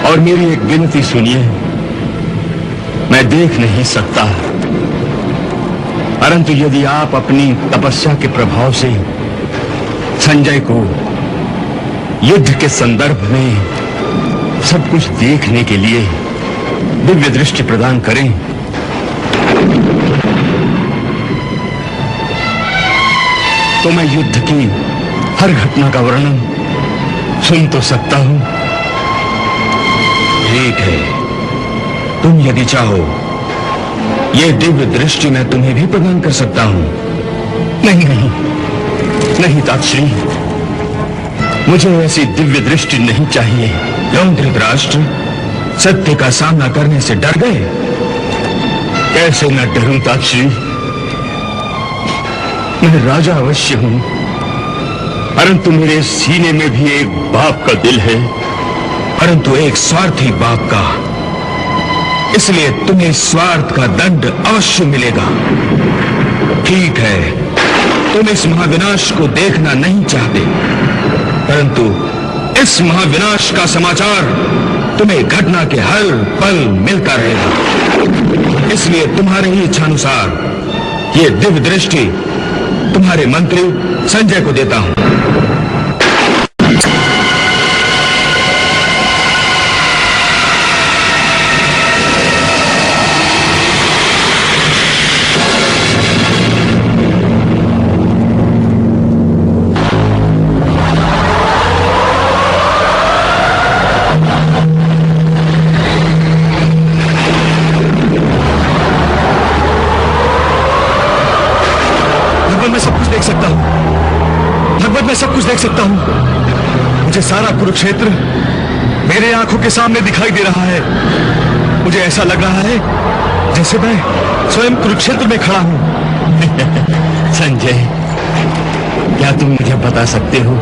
और मेरी एक विनती सुनिए। मैं देख नहीं सकता, परंतु यदि आप अपनी तपस्या के प्रभाव से संजय को युद्ध के संदर्भ में सब कुछ देखने के लिए दिव्य दृष्टि प्रदान करें, तो मैं युद्ध की हर घटना का वर्णन सुन तो सकता हूं। ठीक है, तुम यदि चाहो ये दिव्य दृष्टि मैं तुम्हें भी प्रदान कर सकता हूं। नहीं नहीं नहीं तातश्री, मुझे ऐसी दिव्य दृष्टि नहीं चाहिए। क्यों धृतराष्ट्र, सत्य का सामना करने से डर गए? कैसे न डरूं तातश्री, मैं राजा अवश्य हूं, परंतु मेरे सीने में भी एक बाप का दिल है, परंतु एक स्वार्थी बाप का। इसलिए तुम्हें स्वार्थ का दंड अवश्य मिलेगा। ठीक है, तुम इस महाविनाश को देखना नहीं चाहते, परंतु इस महाविनाश का समाचार तुम्हें घटना के हर पल मिलता रहेगा। इसलिए तुम्हारे ही इच्छानुसार ये दिव्य दृष्टि तुम्हारे मंत्री संजय को देता हूं। सब कुछ देख सकता हूं। मुझे सारा कुरुक्षेत्र मेरे आंखों के सामने दिखाई दे रहा है। मुझे ऐसा लग रहा है जैसे मैं स्वयं कुरुक्षेत्र में खड़ा हूं। संजय, क्या तुम मुझे बता सकते हो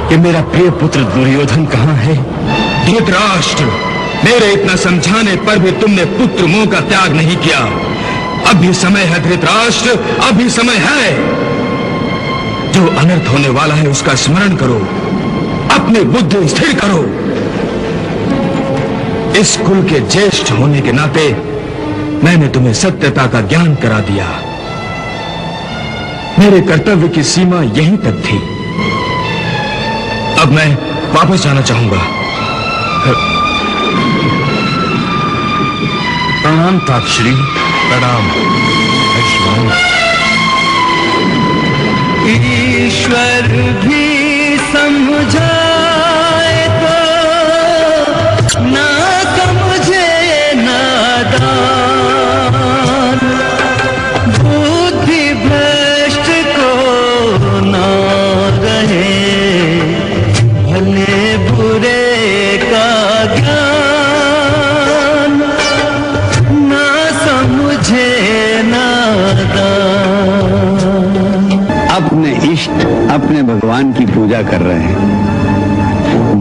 कि मेरा प्रिय पुत्र दुर्योधन कहां है? धृतराष्ट्र, मेरे इतना समझाने पर भी तुमने पुत्र मोह का त्याग नहीं किया। अभी समय है धृतराष्ट्र, अभी समय है। जो अनर्थ होने वाला है उसका स्मरण करो, अपनी बुद्धि स्थिर करो। इस कुल के ज्येष्ठ होने के नाते मैंने तुम्हें सत्यता का ज्ञान करा दिया। मेरे कर्तव्य की सीमा यहीं तक थी। अब मैं वापस जाना चाहूंगा। प्रणाम तातश्री, प्रणाम। ईश्वर भी समझाए तो ना समझे नादान, बुद्धि भ्रष्ट को ना रहे भले बुरे का ज्ञान, ना समझे नादान। अपने इष्ट अपने भगवान की पूजा कर रहे हैं।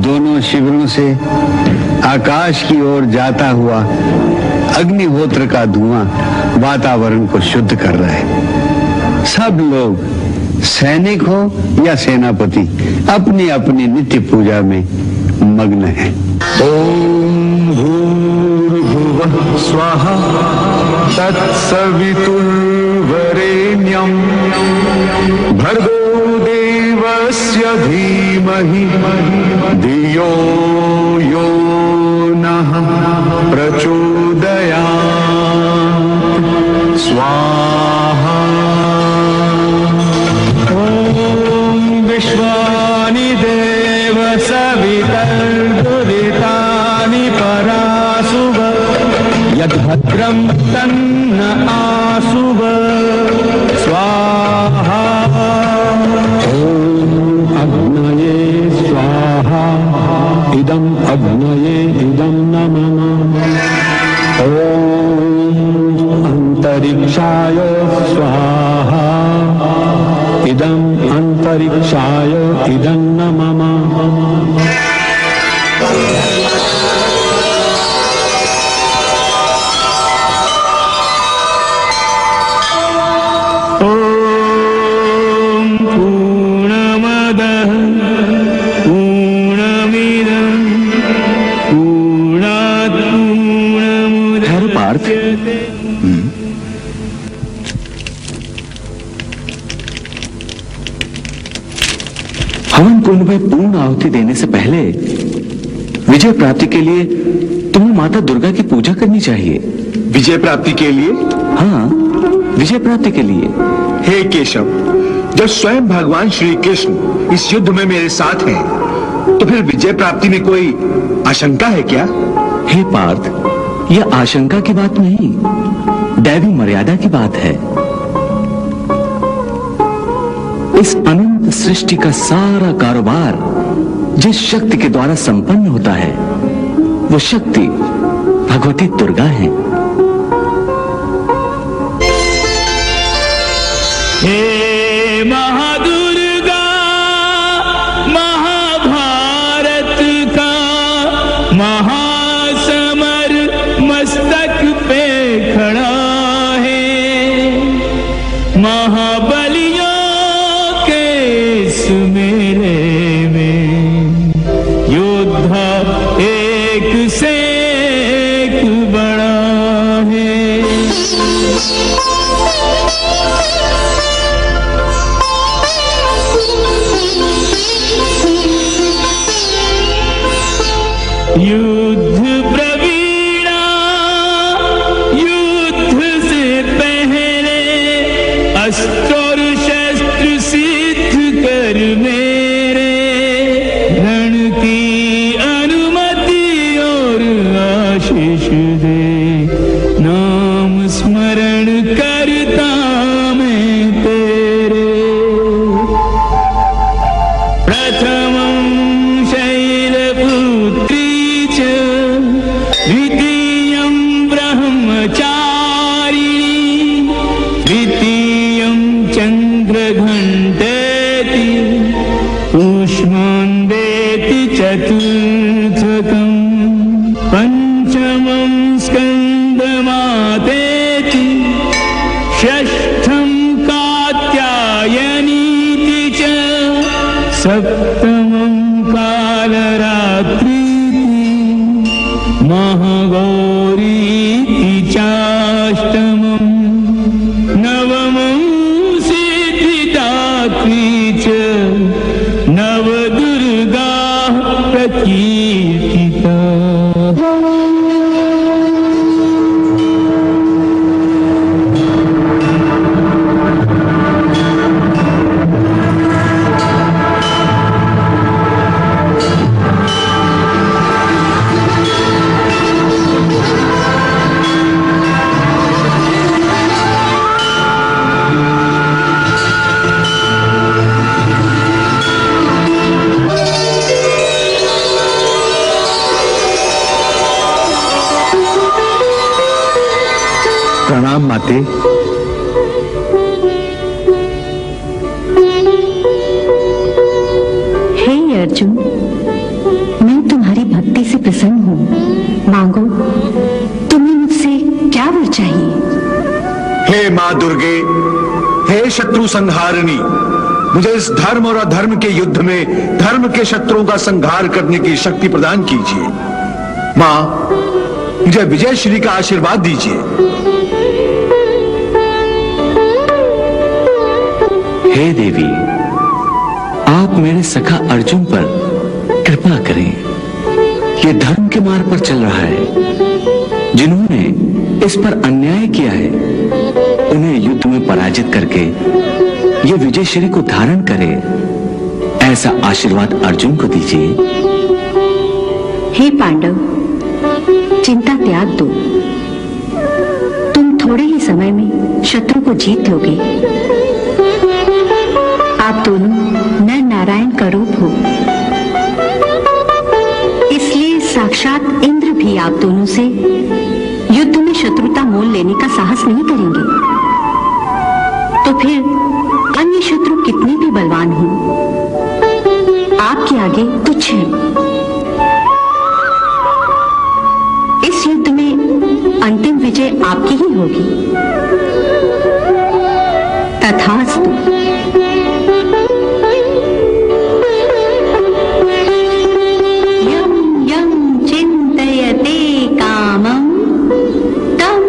दोनों शिविरों से आकाश की ओर जाता हुआ अग्निहोत्र का धुआं वातावरण को शुद्ध कर रहा है। सब लोग, सैनिक हो या सेनापति, अपनी अपनी नित्य पूजा में मग्न हैं। ओम भूर्भुवः स्वाहा तत्सवितुर्वरेण्यं भर्गो देवस्य धीमहि धियो यो नः प्रचोदयात्। स्वाहा। ओम विश्वानि देव सवितर्दुरितानि परासुव यद्भद्रं तन्न आसुव। स्वाहा। अग्नये स्वाहा इदं अग्नये इदं नमः। ओम अंतरिक्षाय स्वाहा इदं अंतरिक्षाय इदं नमः। पार्थ। हवन कुंड में पूर्ण आहुति देने से पहले विजय प्राप्ति के लिए तुम्हें माता दुर्गा की पूजा करनी चाहिए। विजय प्राप्ति के लिए? हाँ, विजय प्राप्ति के लिए। हे केशव, जब स्वयं भगवान श्री कृष्ण इस युद्ध में मेरे साथ हैं, तो फिर विजय प्राप्ति में कोई आशंका है क्या? हे पार्थ, यह आशंका की बात नहीं, दैवी मर्यादा की बात है। इस अनंत सृष्टि का सारा कारोबार जिस शक्ति के द्वारा संपन्न होता है, वो शक्ति भगवती दुर्गा है। हे महादुर्गा, महाभारत का महासमर मस्तक पे खड़ा है। महाबलियों के इस मेले में योद्धा एक से एक बड़ा है। युद्ध प्रवीणा, युद्ध से पहले अस्त्र और शस्त्र सिद्ध कर मेरे, रण की अनुमति और आशीष दे, नाम स्मरण करता मैं तेरे। प्रथमं शैलपुत्री च, द्वितीयं ब्रह्मचारिणी, तृतीयं चन्द्रघण्टेति, ऊष्मान् वेति चतुर्थकम्, पंचमं स्कन्दमातेति, षष्ठं कात्यायनीति च, सप्तमं कालरात्रिति, महागौरीति चाष्टमं, नवमं सिद्धिदात्री च, नवदुर्गा प्रकीर्तिता। प्रणाम माते। हे अर्जुन, मैं तुम्हारी भक्ति से प्रसन्न हूँ। मांगो, तुम्हें मुझसे क्या वर चाहिए? हे माँ दुर्गे, हे शत्रु संहारिणी, मुझे इस धर्म और अधर्म के युद्ध में धर्म के शत्रुओं का संहार करने की शक्ति प्रदान कीजिए। माँ, मुझे विजय श्री का आशीर्वाद दीजिए। हे देवी, आप मेरे सखा अर्जुन पर कृपा करें। ये धर्म के मार्ग पर चल रहा है। जिन्होंने इस पर अन्याय किया है, उन्हें युद्ध में पराजित करके ये विजय श्री को धारण करे, ऐसा आशीर्वाद अर्जुन को दीजिए। हे पांडव, चिंता त्याग दो। तुम थोड़े ही समय में शत्रु को जीत लोगे। आप दोनों नर नारायण का रूप हो, इसलिए साक्षात इंद्र भी आप दोनों से युद्ध में शत्रुता मोल लेने का साहस नहीं करेंगे। तो फिर अन्य शत्रु कितने भी बलवान हों, आपके आगे तुच्छ हैं। इस युद्ध में अंतिम विजय आपकी ही होगी। तथास्तु। यं यं चिन्तयते कामं तं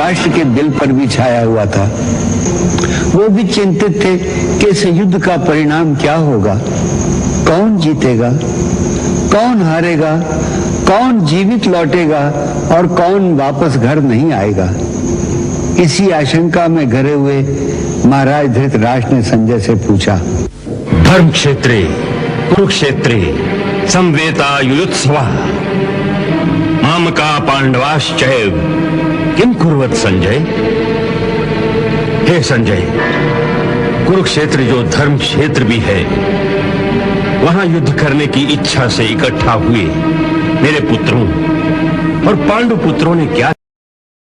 धृतराष्ट्र के दिल पर भी छाया हुआ था। वो भी चिंतित थे कि इस युद्ध का परिणाम क्या होगा, कौन जीतेगा, कौन हारेगा, कौन जीवित लौटेगा और कौन वापस घर नहीं आएगा। इसी आशंका में घिरे हुए महाराज धृतराष्ट्र ने संजय से पूछा, धर्म क्षेत्रे कुरुक्षेत्रे संवेता युयुत्सवा मामका पांडवाश्चैव किम कुर्वत संजय। हे संजय, कुरुक्षेत्र जो धर्म क्षेत्र भी है, वहां युद्ध करने की इच्छा से इकट्ठा हुए मेरे पुत्रों और पांडु पुत्रों ने क्या